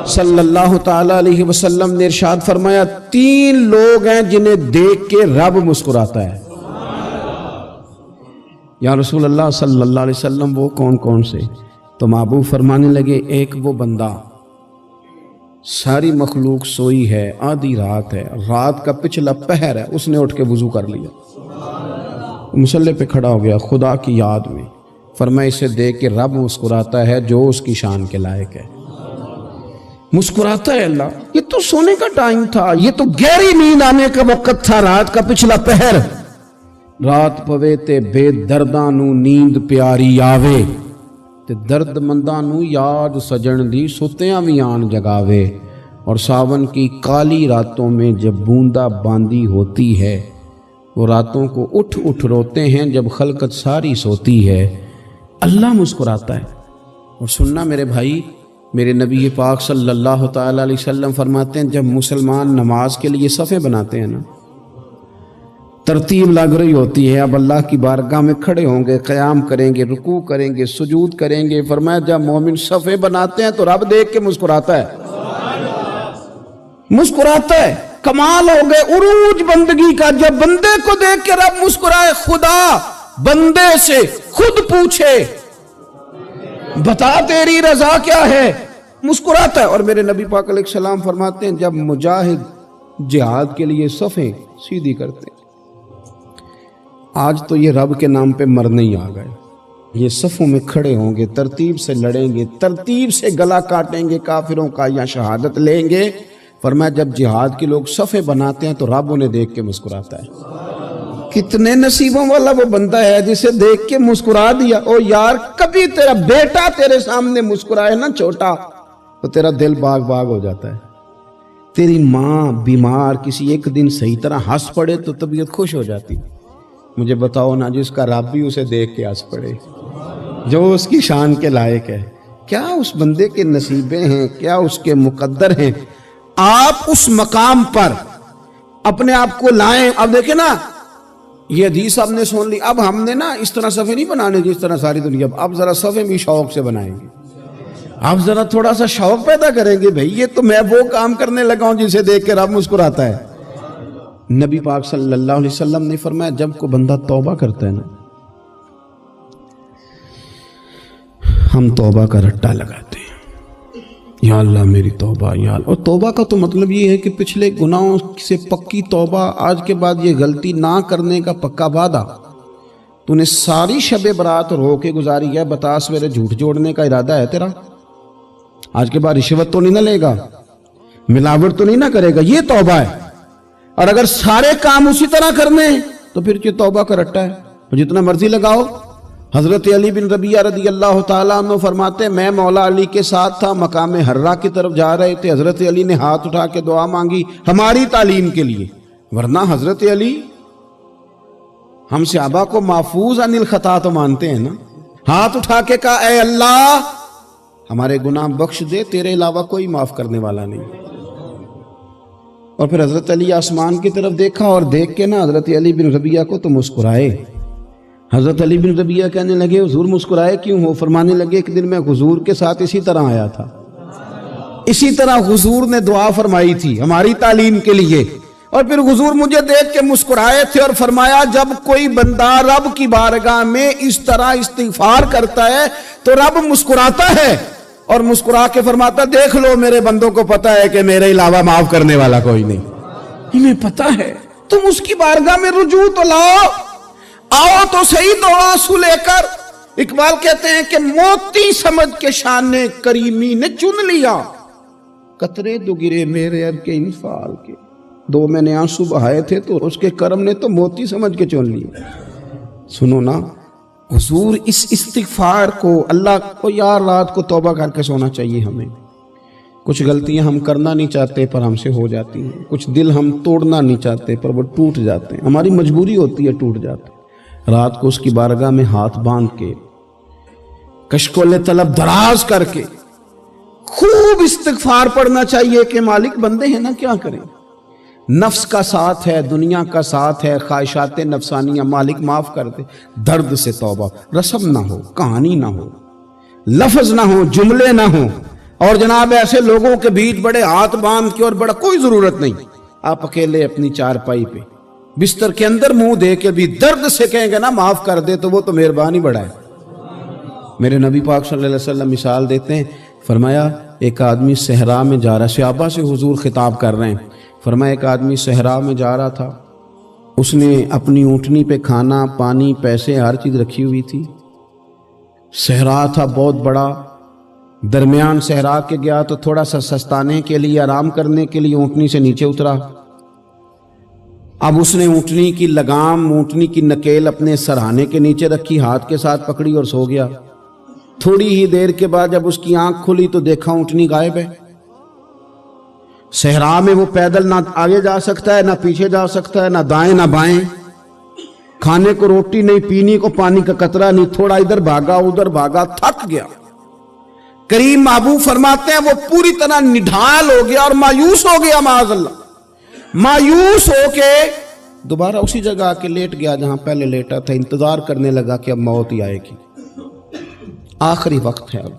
صلی اللہ تعالی علیہ وسلم نے ارشاد فرمایا 3 لوگ ہیں جنہیں دیکھ کے رب مسکراتا ہے۔ یا رسول اللہ صلی اللہ علیہ وسلم وہ کون کون سے؟ تو محبوب فرمانے لگے ایک وہ بندہ ساری مخلوق سوئی ہے، آدھی رات ہے، رات کا پچھلا پہر ہے، اس نے اٹھ کے وضو کر لیا، مصلی پہ کھڑا ہو گیا خدا کی یاد میں، فرمایا اسے دیکھ کے رب مسکراتا ہے جو اس کی شان کے لائق ہے۔ مسکراتا ہے اللہ، یہ تو سونے کا ٹائم تھا، یہ تو گہری نیند آنے کا وقت تھا، رات کا پچھلا پہر، رات پوے تے بے درداں نو نیند پیاری آوے تے درد منداں نو یاد سجن دی ستیاں وی آن جگاوے، اور ساون کی کالی راتوں میں جب بوندا باندی ہوتی ہے وہ راتوں کو اٹھ اٹھ روتے ہیں جب خلقت ساری سوتی ہے، اللہ مسکراتا ہے۔ اور سننا میرے بھائی، میرے نبی پاک صلی اللہ تعالی علیہ وسلم فرماتے ہیں جب مسلمان نماز کے لیے صفیں بناتے ہیں نا، ترتیب لگ رہی ہوتی ہے، اب اللہ کی بارگاہ میں کھڑے ہوں گے، قیام کریں گے، رکوع کریں گے، سجود کریں گے، فرمایا جب مومن صفیں بناتے ہیں تو رب دیکھ کے مسکراتا ہے، مسکراتا ہے۔ کمال ہو گئے عروج بندگی کا، جب بندے کو دیکھ کے رب مسکرائے، خدا بندے سے خود پوچھے بتا تیری رضا کیا ہے، مسکراتا ہے۔ اور میرے نبی پاک علیہ السلام فرماتے ہیں جب مجاہد جہاد کے لیے صفیں سیدھی کرتے ہیں، آج تو یہ رب کے نام پہ مرنے ہی آ گئے، یہ صفوں میں کھڑے ہوں گے، ترتیب سے لڑیں گے، ترتیب سے گلا کاٹیں گے کافروں کا یا شہادت لیں گے۔ فرمایا جب جہاد کے لوگ صفیں بناتے ہیں تو رب انہیں دیکھ کے مسکراتا ہے۔ کتنے نصیبوں والا وہ بندہ ہے جسے دیکھ کے مسکرا دیا۔ او یار کبھی تیرا بیٹا تیرے سامنے مسکرائے نا چھوٹا تو تیرا دل باغ باغ ہو جاتا ہے، تیری ماں بیمار کسی ایک دن صحیح طرح ہنس پڑے تو طبیعت خوش ہو جاتی۔ مجھے بتاؤ نا جس کا رب بھی اسے دیکھ کے ہنس پڑے جو اس کی شان کے لائق ہے، کیا اس بندے کے نصیبیں ہیں، کیا اس کے مقدر ہیں۔ آپ اس مقام پر اپنے آپ کو لائیں۔ اب دیکھیں نا یہ حدیث آپ نے سن لی، اب ہم نے نا اس طرح صفیں نہیں بنانے جس طرح ساری دنیا، اب ذرا صفیں بھی شوق سے بنائیں گے، اب ذرا تھوڑا سا شوق پیدا کریں گے، بھئی یہ تو میں وہ کام کرنے لگا ہوں جسے دیکھ کے رب مسکراتا ہے۔ نبی پاک صلی اللہ علیہ وسلم نے فرمایا جب کوئی بندہ توبہ کرتا ہے نا، ہم توبہ کا رٹا لگاتے ہیں، یا اللہ میری توبہ یا اللہ۔ اور توبہ کا تو مطلب یہ ہے کہ پچھلے گناہوں سے پکی توبہ، آج کے بعد یہ غلطی نہ کرنے کا پکا وعدہ۔ تو نے ساری شب برات رو کے گزاری ہے، بتا سویرے جھوٹ جوڑنے کا ارادہ ہے تیرا؟ آج کے بعد رشوت تو نہیں نہ لے گا، ملاوٹ تو نہیں نہ کرے گا، یہ توبہ ہے۔ اور اگر سارے کام اسی طرح کرنے تو پھر یہ توبہ کا رٹا ہے، جتنا مرضی لگاؤ۔ حضرت علی بن ربیعہ رضی اللہ تعالیٰ عنہ فرماتے ہیں میں مولا علی کے ساتھ تھا، مقام حرہ کی طرف جا رہے تھے، حضرت علی نے ہاتھ اٹھا کے دعا مانگی ہماری تعلیم کے لیے، ورنہ حضرت علی ہم صحابہ کو محفوظ عن الخطا تو مانتے ہیں نا، ہاتھ اٹھا کے کہا اے اللہ ہمارے گناہ بخش دے، تیرے علاوہ کوئی معاف کرنے والا نہیں۔ اور پھر حضرت علی آسمان کی طرف دیکھا اور دیکھ کے نا حضرت علی بن ربیعہ کو تو مسکرائے۔ حضرت علی بن ربیعہ کہنے لگے حضور مسکرائے کیوں ہو؟ فرمانے لگے ایک دن میں حضور کے ساتھ اسی طرح آیا تھا، اسی طرح حضور نے دعا فرمائی تھی ہماری تعلیم کے لیے، اور پھر حضور مجھے دیکھ کے مسکرائے تھے اور فرمایا جب کوئی بندہ رب کی بارگاہ میں اس طرح استغفار کرتا ہے تو رب مسکراتا ہے، اور مسکرا کے فرماتا دیکھ لو میرے بندوں کو پتا ہے کہ میرے علاوہ معاف کرنے والا کوئی نہیں، انہیں پتا ہے، تم اس کی بارگاہ میں رجوع تو لاؤ، آؤ تو صحیح دو آنسو لے کر۔ اقبال کہتے ہیں کہ موتی سمجھ کے شان کریمی نے چن لیا، قطرے دو گرے میرے اب کے انفعال کے، دو میں نے آنسو بہائے تھے تو اس کے کرم نے تو موتی سمجھ کے چن لیا۔ سنو نا حضور اس استغفار کو، اللہ کو یار رات کو توبہ کر کے سونا چاہیے ہمیں، کچھ غلطیاں ہم کرنا نہیں چاہتے پر ہم سے ہو جاتی ہیں، کچھ دل ہم توڑنا نہیں چاہتے پر وہ ٹوٹ جاتے ہیں، ہماری مجبوری ہوتی ہے ٹوٹ جاتے ہیں۔ رات کو اس کی بارگاہ میں ہاتھ باندھ کے کشکول طلب دراز کر کے خوب استغفار پڑھنا چاہیے کہ مالک بندے ہیں نا کیا کریں، نفس کا ساتھ ہے، دنیا کا ساتھ ہے، خواہشات نفسانیہ، مالک معاف کر دے۔ درد سے توبہ، رسم نہ ہو، کہانی نہ ہو، لفظ نہ ہو، جملے نہ ہو، اور جناب ایسے لوگوں کے بیچ بڑے ہاتھ باندھ کے اور بڑا کوئی ضرورت نہیں، آپ اکیلے اپنی چارپائی پہ بستر کے اندر منہ دے کے بھی درد سے کہیں گے نا معاف کر دے تو وہ تو مہربانی بڑا ہے۔ میرے نبی پاک صلی اللہ علیہ وسلم مثال دیتے ہیں، فرمایا ایک آدمی صحرا میں جا رہا، صحابہ سے حضور خطاب کر رہے ہیں، فرمایا ایک آدمی صحرا میں جا رہا تھا، اس نے اپنی اونٹنی پہ کھانا پانی پیسے ہر چیز رکھی ہوئی تھی، صحرا تھا بہت بڑا، درمیان صحرا کے گیا تو تھوڑا سا سستانے کے لیے آرام کرنے کے لیے اونٹنی سے نیچے اترا، اب اس نے اونٹنی کی لگام اونٹنی کی نکیل اپنے سرہانے کے نیچے رکھی، ہاتھ کے ساتھ پکڑی اور سو گیا۔ تھوڑی ہی دیر کے بعد جب اس کی آنکھ کھلی تو دیکھا اونٹنی غائب ہے۔ صحرا میں وہ پیدل نہ آگے جا سکتا ہے نہ پیچھے جا سکتا ہے، نہ دائیں نہ بائیں، کھانے کو روٹی نہیں، پینے کو پانی کا قطرہ نہیں، تھوڑا ادھر بھاگا ادھر بھاگا، تھک گیا۔ کریم محبوب فرماتے ہیں وہ پوری طرح نڈھال ہو گیا اور مایوس ہو گیا، معاذ اللہ، مایوس ہو کے دوبارہ اسی جگہ آ کے لیٹ گیا جہاں پہلے لیٹا تھا، انتظار کرنے لگا کہ اب موت ہی آئے گی، آخری وقت ہے، اب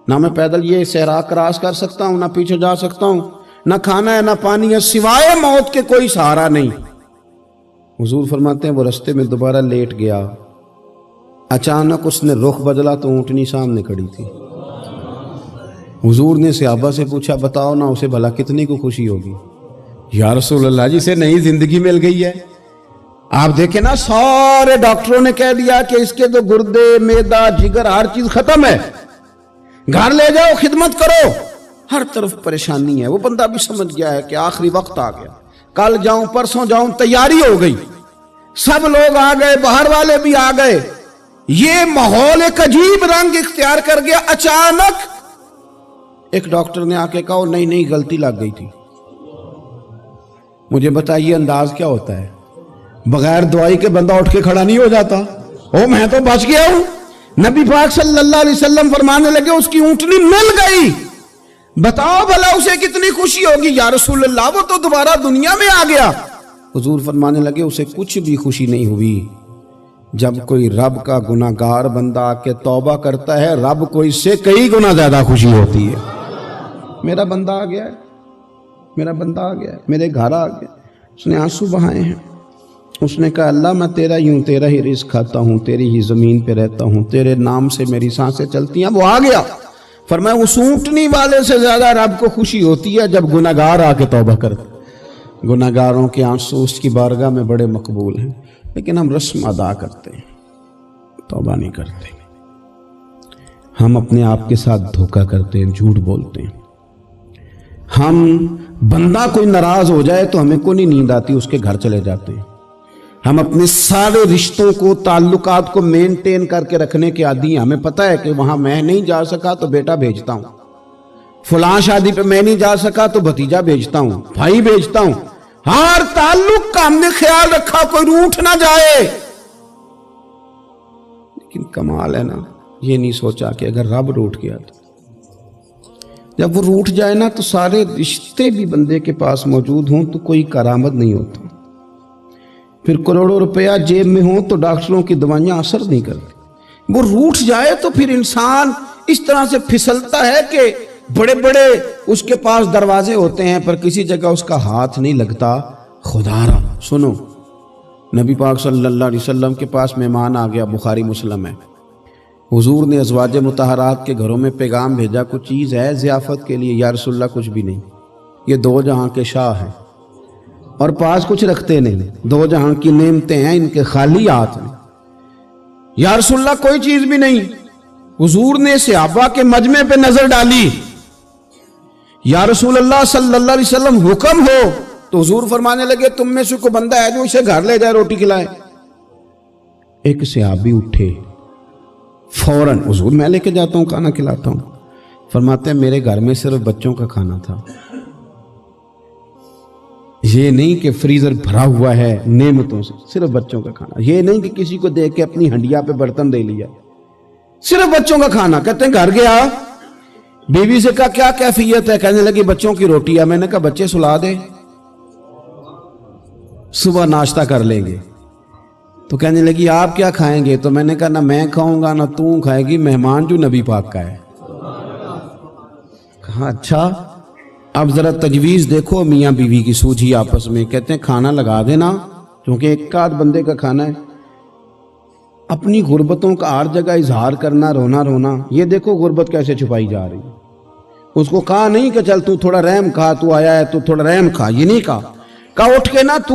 نہ میں پیدل یہ صحرا کراس کر سکتا ہوں، نہ پیچھے جا سکتا ہوں، نہ کھانا ہے نہ پانی ہے، سوائے موت کے کوئی سہارا نہیں۔ حضور فرماتے ہیں وہ رستے میں دوبارہ لیٹ گیا، اچانک اس نے رخ بدلا تو اونٹنی سامنے کھڑی تھی۔ حضور نے صحابہ سے پوچھا بتاؤ نا اسے بھلا کتنی کو خوشی ہوگی؟ یا رسول اللہ جسے نئی زندگی مل گئی ہے۔ آپ دیکھیں نا سارے ڈاکٹروں نے کہہ دیا کہ اس کے تو گردے معدہ جگر ہر چیز ختم ہے، گھر لے جاؤ خدمت کرو، ہر طرف پریشانی ہے۔ وہ بندہ بھی سمجھ گیا ہے کہ آخری وقت آ گیا، کل جاؤں پرسوں جاؤں، تیاری ہو گئی، سب لوگ آ گئے، باہر والے بھی آ گئے، یہ ماحول ایک عجیب رنگ اختیار کر گیا۔ اچانک ایک ڈاکٹر نے آ کے کہا نہیں نہیں غلطی لگ گئی تھی۔ مجھے بتائیے انداز کیا ہوتا ہے؟ بغیر دوائی کے بندہ اٹھ کے کھڑا نہیں ہو جاتا، او میں تو بچ گیا ہوں۔ نبی پاک صلی اللہ علیہ وسلم فرمانے لگے اس کی اونٹنی مل گئی، بتاؤ بھلا اسے کتنی خوشی ہوگی؟ یا رسول اللہ وہ تو دوبارہ دنیا میں آ گیا۔ حضور فرمانے لگے اسے کچھ بھی خوشی نہیں ہوئی۔ جب کوئی رب کا گناہ گار بندہ آ کے توبہ کرتا ہے، رب کو اس سے کئی گنا زیادہ خوشی ہوتی ہے۔ میرا بندہ آ گیا ہے، میرا بندہ آ گیا ہے، میرے گھر آ گیا۔ اس نے آنسو بہائے ہیں، اس نے کہا اللہ میں تیرا ہی ہوں، تیرا ہی رزق کھاتا ہوں، تیری ہی زمین پہ رہتا ہوں، تیرے نام سے میری سانسیں چلتی ہیں۔ وہ آ گیا۔ فرمایا اس اونٹنی والے سے زیادہ رب کو خوشی ہوتی ہے جب گناہگار آ کے توبہ کرتے۔ گناہگاروں کے آنسو اس کی بارگاہ میں بڑے مقبول ہیں، لیکن ہم رسم ادا کرتے ہیں، توبہ نہیں کرتے۔ ہم اپنے آپ کے ساتھ دھوکہ کرتے ہیں، جھوٹ بولتے ہیں۔ ہم بندہ کوئی ناراض ہو جائے تو ہمیں کو نہیں نیند آتی، اس کے گھر چلے جاتے ہیں۔ ہم اپنے سارے رشتوں کو تعلقات کو مینٹین کر کے رکھنے کے عادی ہیں۔ ہمیں پتہ ہے کہ وہاں میں نہیں جا سکا تو بیٹا بھیجتا ہوں، فلاں شادی پہ میں نہیں جا سکا تو بھتیجا بھیجتا ہوں، بھائی بھیجتا ہوں، ہر تعلق کا ہم نے خیال رکھا کوئی روٹھ نہ جائے۔ لیکن کمال ہے نا، یہ نہیں سوچا کہ اگر رب روٹھ گیا تو جب وہ روٹھ جائے نا تو سارے رشتے بھی بندے کے پاس موجود ہوں تو کوئی کارآمد نہیں ہوتا، پھر کروڑوں روپیہ جیب میں ہوں تو ڈاکٹروں کی دوائیاں اثر نہیں کرتی۔ وہ روٹھ جائے تو پھر انسان اس طرح سے پھسلتا ہے کہ بڑے بڑے اس کے پاس دروازے ہوتے ہیں پر کسی جگہ اس کا ہاتھ نہیں لگتا۔ خدا را سنو، نبی پاک صلی اللہ علیہ وسلم کے پاس مہمان آ گیا، بخاری مسلم ہے۔ حضور نے ازواج مطہرات کے گھروں میں پیغام بھیجا کچھ چیز ہے ضیافت کے لیے؟ یا رسول اللہ کچھ بھی نہیں، یہ دو جہاں کے شاہ ہیں اور پاس کچھ رکھتے نہیں، دو جہاں کی نعمتیں ہیں ان کے خالی ہاتھ میں۔ یا رسول اللہ کوئی چیز بھی نہیں۔ حضور نے صحابہ کے مجمع پہ نظر ڈالی، یا رسول اللہ صلی اللہ علیہ وسلم حکم ہو، تو حضور فرمانے لگے تم میں سے کوئی بندہ ہے جو اسے گھر لے جائے روٹی کھلائے؟ ایک صحابی اٹھے فوراً، حضور میں لے کے جاتا ہوں کھانا کھلاتا ہوں۔ فرماتے ہیں میرے گھر میں صرف بچوں کا کھانا تھا، یہ نہیں کہ فریزر بھرا ہوا ہے نعمتوں سے، صرف بچوں کا کھانا۔ یہ نہیں کہ کسی کو دیکھ کے اپنی ہنڈیا پہ برتن دے لیا، صرف بچوں کا کھانا۔ کہتے ہیں گھر گیا، بیوی سے کہا کیا کیفیت ہے؟ کہنے لگی بچوں کی روٹی ہے۔ میں نے کہا بچے سلا دے، صبح ناشتہ کر لیں گے۔ تو کہنے لگی آپ کیا کھائیں گے؟ تو میں نے کہا نہ میں کھاؤں گا نہ تو کھائے گی، مہمان جو نبی پاک کا ہے کہا اچھا اب ذرا تجویز دیکھو میاں بیوی کی سوجھی آپس میں. کہتے ہیں کھانا لگا دینا کیونکہ ایک آدھ بندے کا کھانا ہے. اپنی غربتوں کا ہر جگہ اظہار کرنا, رونا رونا. یہ دیکھو غربت کیسے چھپائی جا رہی. اس کو کہا نہیں کہ چل تو تھوڑا رحم کھا, تو آیا ہے تو تھوڑا رحم کھا, یہ نہیں کہا اٹھ کے نا تو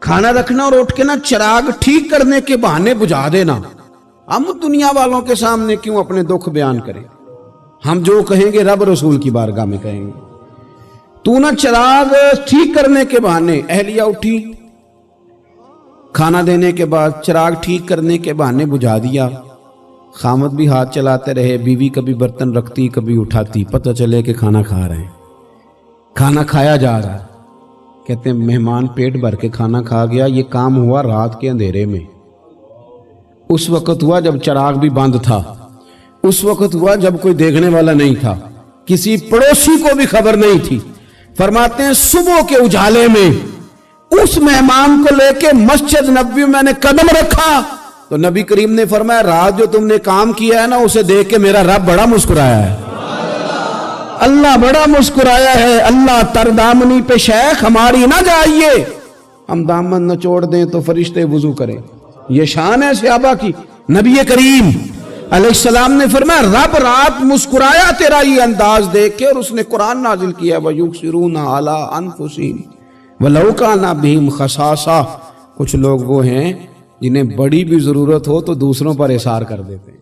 کھانا رکھنا اور اٹھ کے نا چراغ ٹھیک کرنے کے بہانے بجھا دینا. ہم دنیا والوں کے سامنے کیوں اپنے دکھ بیان کریں؟ ہم جو کہیں گے رب رسول کی بارگاہ میں کہیں گے. تو نا چراغ ٹھیک کرنے کے بہانے. اہلیہ اٹھی, کھانا دینے کے بعد چراغ ٹھیک کرنے کے بہانے بجھا دیا. خامد بھی ہاتھ چلاتے رہے, بیوی کبھی برتن رکھتی کبھی اٹھاتی, پتہ چلے کہ کھانا کھا رہے ہیں, کھانا کھایا جا رہا ہے. کہتے ہیں مہمان پیٹ بھر کے کھانا کھا گیا. یہ کام ہوا رات کے اندھیرے میں, اس وقت ہوا جب چراغ بھی بند تھا, اس وقت ہوا جب کوئی دیکھنے والا نہیں تھا, کسی پڑوسی کو بھی خبر نہیں تھی. فرماتے ہیں صبح کے اجالے میں اس مہمان کو لے کے مسجد نبوی میں نے قدم رکھا تو نبی کریم نے فرمایا رات جو تم نے کام کیا ہے نا اسے دیکھ کے میرا رب بڑا مسکرایا ہے, اللہ بڑا مسکرایا ہے. اللہ تر دامنی پہ شیخ ہماری نہ جائیے, ہم دامن نچوڑ دیں تو فرشتے وضو کریں. یہ شان ہے صحابہ کی. نبی کریم علیہ السلام نے فرمایا رب رات مسکرایا تیرا یہ انداز دیکھ کے, اور اس نے قرآن نازل کیا وَيُكْسِرُونَ عَلَىٰ أَنفُسِهِمْ وَلَوْ كَانَ بِهِمْ خَصَاصَةٌ. کچھ لوگ وہ ہیں جنہیں بڑی بھی ضرورت ہو تو دوسروں پر اثار کر دیتے ہیں.